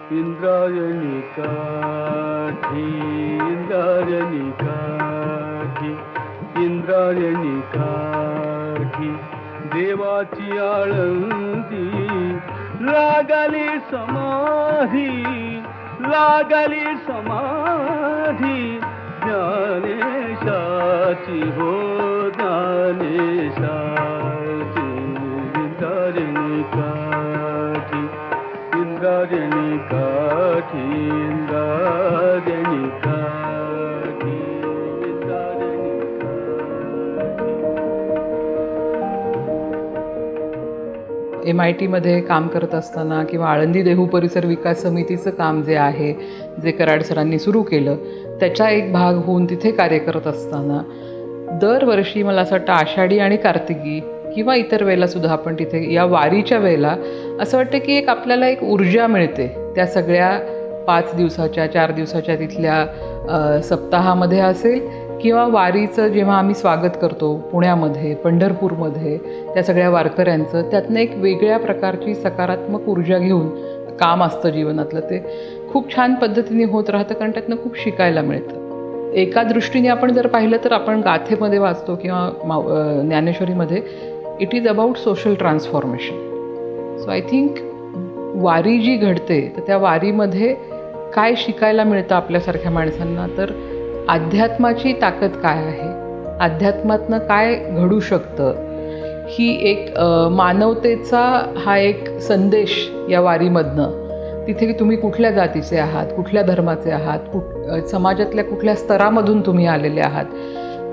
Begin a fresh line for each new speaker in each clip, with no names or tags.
इंद्रायणी काठी, इंद्रायणी काठी, इंद्रायणी काठी, देवाची आळंदी लागली समाधी, लागली समाधी ज्ञानेशाची हो ज्ञानेशाची. इंद्रायणी काठी, इंद्रायणी काठी, इंद्रायणी काठी, इंद्रायणी काठी.
MITमध्ये काम करत असताना किंवा आळंदी देहू परिसर विकास समितीचं काम जे आहे, जे कराड सरांनी सुरू केलं, त्याचा एक भाग होऊन तिथे कार्य करत असताना दरवर्षी मला असं वाटतं आषाढी आणि कार्तिकी किंवा इतर वेळेलासुद्धा आपण तिथे या वारीच्या वेळेला असं वाटतं की आपल्याला एक ऊर्जा मिळते त्या सगळ्या 5 दिवसाच्या 4 दिवसाच्या तिथल्या सप्ताहामध्ये असेल किंवा वारीचं जेव्हा आम्ही स्वागत करतो पुण्यामध्ये, पंढरपूरमध्ये त्या सगळ्या वारकऱ्यांचं, त्यातनं एक वेगळ्या प्रकारची सकारात्मक ऊर्जा घेऊन काम असतं जीवनातलं, ते खूप छान पद्धतीने होत राहतं, कारण त्यातनं खूप शिकायला मिळतं. एका दृष्टीने आपण जर पाहिलं तर आपण गाथेमध्ये वाचतो किंवा ज्ञानेश्वरीमध्ये, it is about social transformation. So I think Wari जी घडते तर त्या वारीमध्ये काय शिकायला मिळतं आपल्यासारख्या माणसांना, तर अध्यात्माची ताकद काय आहे, अध्यात्मातनं काय घडू शकतं, ही एक मानवतेचा हा एक संदेश या वारीमधनं. तिथे तुम्ही कुठल्या जातीचे आहात, कुठल्या धर्माचे आहात, समाजातल्या कुठल्या स्तरामधून तुम्ही आलेले आहात,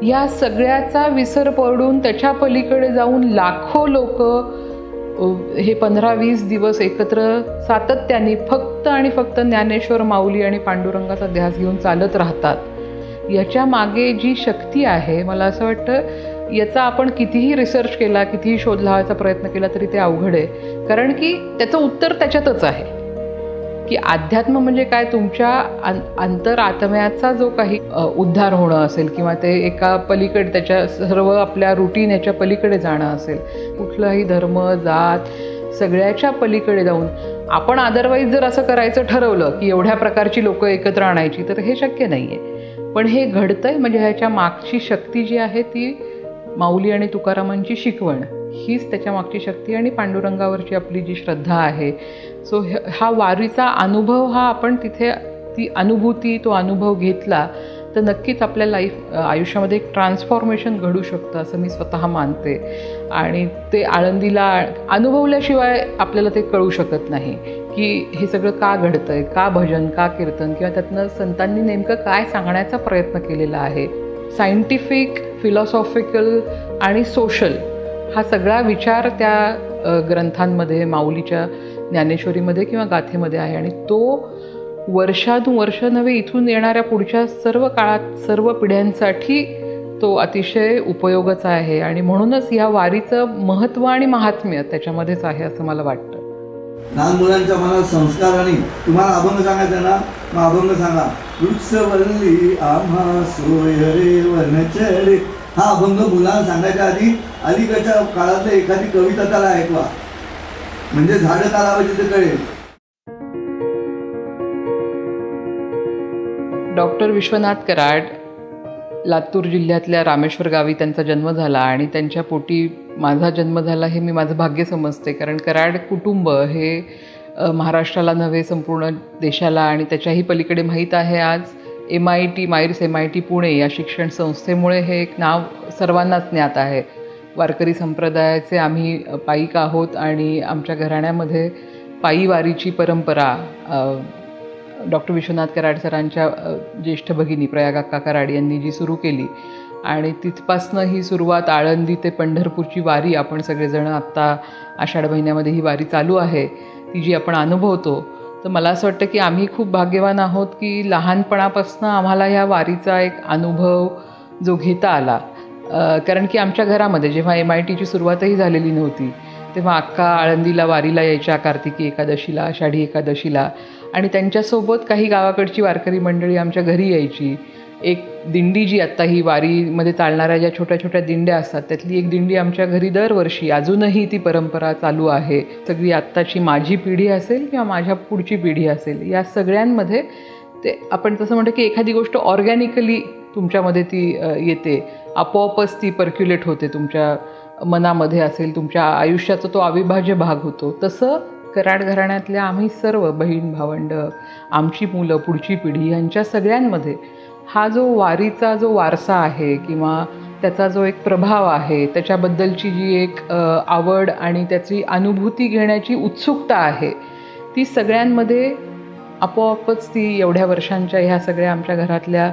या सगळ्याचा विसर पडून त्याच्या पलीकडे जाऊन लाखो लोक हे 15-20 दिवस एकत्र सातत्याने फक्त आणि फक्त ज्ञानेश्वर माऊली आणि पांडुरंगाचा ध्यास घेऊन चालत राहतात. याच्या मागे जी शक्ती आहे, मला असं वाटतं याचा आपण कितीही रिसर्च केला, कितीही शोध लावायचा प्रयत्न केला तरी ते अवघड आहे, कारण की त्याचं उत्तर त्याच्यातच आहे की अध्यात्म म्हणजे काय, तुमच्या अंतरात्म्याचा जो काही उद्धार होणं असेल किंवा ते एका पलीकडे त्याच्या सर्व आपल्या रुटीन याच्या पलीकडे जाणं असेल, कुठलाही धर्म जात सगळ्याच्या पलीकडे जाऊन आपण अदरवाईज जर असं करायचं ठरवलं की एवढ्या प्रकारची लोकं एकत्र आणायची, तर हे शक्य नाही आहे. पण हे घडतंय म्हणजे ह्याच्या मागची शक्ती जी आहे ती माऊली आणि तुकारामांची शिकवण हीच त्याच्या मागची शक्ती आणि पांडुरंगावरची आपली जी श्रद्धा आहे. सो हा वारीचा अनुभव, हा आपण तिथे ती अनुभूती, तो अनुभव घेतला तर नक्कीच आपल्या आयुष्यामध्ये एक ट्रान्सफॉर्मेशन घडू शकतं असं मी स्वतः मानते. आणि ते आळंदीला अनुभवल्याशिवाय आपल्याला ते कळू शकत नाही की हे सगळं का घडतं आहे, का भजन, का कीर्तन, किंवा त्यातनं संतांनी नेमकं काय सांगण्याचा प्रयत्न केलेला आहे. सायंटिफिक, फिलॉसॉफिकल आणि सोशल हा सगळा विचार त्या ग्रंथांमध्ये, माऊलीच्या ज्ञानेश्वरीमध्ये किंवा गाथेमध्ये आहे. आणि तो वर्षानुवर्ष नव्हे, इथून येणाऱ्या पुढच्या सर्व काळात, सर्व पिढ्यांसाठी तो अतिशय उपयोगाचा आहे. आणि म्हणूनच ह्या वारीचं महत्त्व आणि महात्म्य त्याच्यामध्येच आहे असं मला वाटतं.
लहान मुलांच्या मनात संस्कार, आणि तुम्हाला अभंग सांगायचा ना, मग अभंग सांगा. वृक्षवल्ली आम्हा सोय रे वनचरे. हा अभंग मुलांना सांगायच्या आधी अलीकडच्या काळातल्या एखादी कविता त्याला ऐकवा, म्हणजे झाडं का लावायची ते कळेल.
डॉक्टर विश्वनाथ कराड लातूर जिल्ह्यातल्या रामेश्वर गावी त्यांचा जन्म झाला आणि त्यांच्या पोटी माझा जन्म झाला हे मी माझं भाग्य समजते. कारण कराड कुटुंब हे महाराष्ट्राला नव्हे, संपूर्ण देशाला आणि त्याच्याही पलीकडे माहीत आहे आज MIT, मायर्स MIT पुणे या शिक्षण संस्थेमुळे हे एक नाव सर्वांनाच ज्ञात आहे. वारकरी संप्रदायाचे आम्ही पाईक आहोत आणि आमच्या घराण्यामध्ये पायी वारीची परंपरा डॉक्टर विश्वनाथ कराड सरांच्या ज्येष्ठ भगिनी प्रयागाक्का कराड यांनी जी सुरू केली, आणि तिथपासनं ही सुरुवात आळंदी ते पंढरपूरची वारी आपण सगळेजण आत्ता आषाढ महिन्यामध्ये ही वारी चालू आहे ती जी आपण अनुभवतो. तर मला असं वाटतं की आम्ही खूप भाग्यवान आहोत की लहानपणापासून आम्हाला ह्या वारीचा एक अनुभव जो घेता आला. कारण की आमच्या घरामध्ये जेव्हा MITची सुरुवातही झालेली नव्हती तेव्हा अक्का आळंदीला वारीला यायच्या, कार्तिकी एकादशीला, आषाढी एकादशीला, आणि त्यांच्यासोबत काही गावाकडची वारकरी मंडळी आमच्या घरी यायची. एक दिंडी जी आत्ता ही वारीमध्ये चालणाऱ्या ज्या छोट्या छोट्या दिंड्या असतात त्यातली एक दिंडी आमच्या घरी दरवर्षी अजूनही ती परंपरा चालू आहे. सगळी आत्ताची माझी पिढी असेल किंवा माझ्या पुढची पिढी असेल, या सगळ्यांमध्ये ते आपण जसं म्हणतो की एखादी गोष्ट ऑर्गॅनिकली तुमच्यामध्ये ती येते, आपोआपच ती पर्क्युलेट होते तुमच्या मनामध्ये असेल, तुमच्या आयुष्याचा तो अविभाज्य भाग होतो. तसं कराड घराण्यातल्या आम्ही सर्व बहीण भावंड, आमची मुलं, पुढची पिढी यांच्या सगळ्यांमध्ये हा जो वारीचा जो वारसा आहे किंवा त्याचा जो एक प्रभाव आहे, त्याच्याबद्दलची जी एक आवड आणि त्याची अनुभूती घेण्याची उत्सुकता आहे, ती सगळ्यांमध्ये आपोआपच ती एवढ्या वर्षांच्या ह्या सगळ्या आमच्या घरातल्या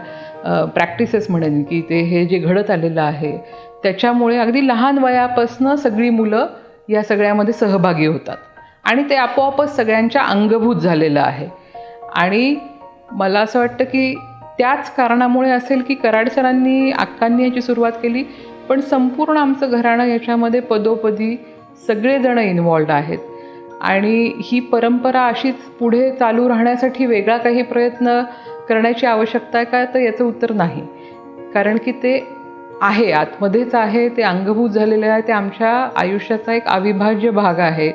प्रॅक्टिसेस म्हणेन की ते हे जे घडत आलेलं आहे त्याच्यामुळे अगदी लहान वयापासनं सगळी मुलं या सगळ्यामध्ये सहभागी होतात आणि ते आपोआपच सगळ्यांच्या अंगभूत झालेलं आहे. आणि मला असं वाटतं की त्याच कारणामुळे असेल की कराड सरांनी अक्कांनी याची सुरुवात केली, पण संपूर्ण आमचं घराणं याच्यामध्ये पदोपदी सगळेजण इन्वॉल्ड आहेत. आणि ही परंपरा अशीच पुढे चालू राहण्यासाठी वेगळा काही प्रयत्न करण्याची आवश्यकता आहे का, तर याचं उत्तर नाही. कारण की ते आहे, आतमध्येच आहे, ते अंगभूत झालेलं आहे, ते आमच्या आयुष्याचा एक अविभाज्य भाग आहे.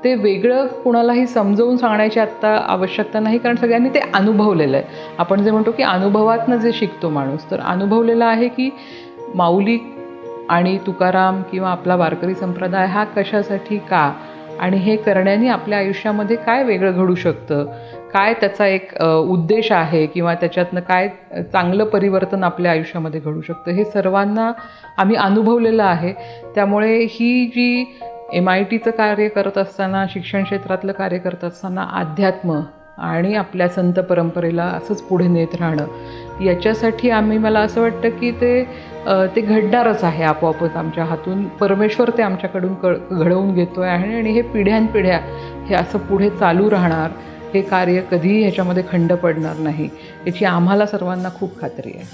ते वेगळं कुणालाही समजावून सांगण्याची आत्ता आवश्यकता नाही, कारण सगळ्यांनी ते अनुभवलेलं आहे. आपण जे म्हणतो की अनुभवातनं जे शिकतो माणूस, तर अनुभवलेलं आहे की माऊली आणि तुकाराम किंवा आपला वारकरी संप्रदाय हा कशासाठी का, आणि हे करण्याने आपल्या आयुष्यामध्ये काय वेगळं घडू शकतं, काय त्याचा एक उद्देश आहे किंवा त्याच्यातनं काय चांगलं परिवर्तन आपल्या आयुष्यामध्ये घडू शकतं, हे सर्वांना आम्ही अनुभवलेलं आहे. त्यामुळे ही जी MITचं कार्य करत असताना, शिक्षण क्षेत्रातलं कार्य करत असताना अध्यात्म आणि आपल्या संत परंपरेला असंच पुढे नेत राहणं, याच्यासाठी मला असं वाटतं की ते घडणारच आहे आपोआपच आमच्या हातून. परमेश्वर ते आमच्याकडून घडवून घेतो आहे आणि हे पिढ्यानपिढ्या हे असं पुढे चालू राहणार. हे कार्य कधीही ह्याच्यामध्ये खंड पडणार नाही, याची आम्हाला सर्वांना खूप खात्री आहे.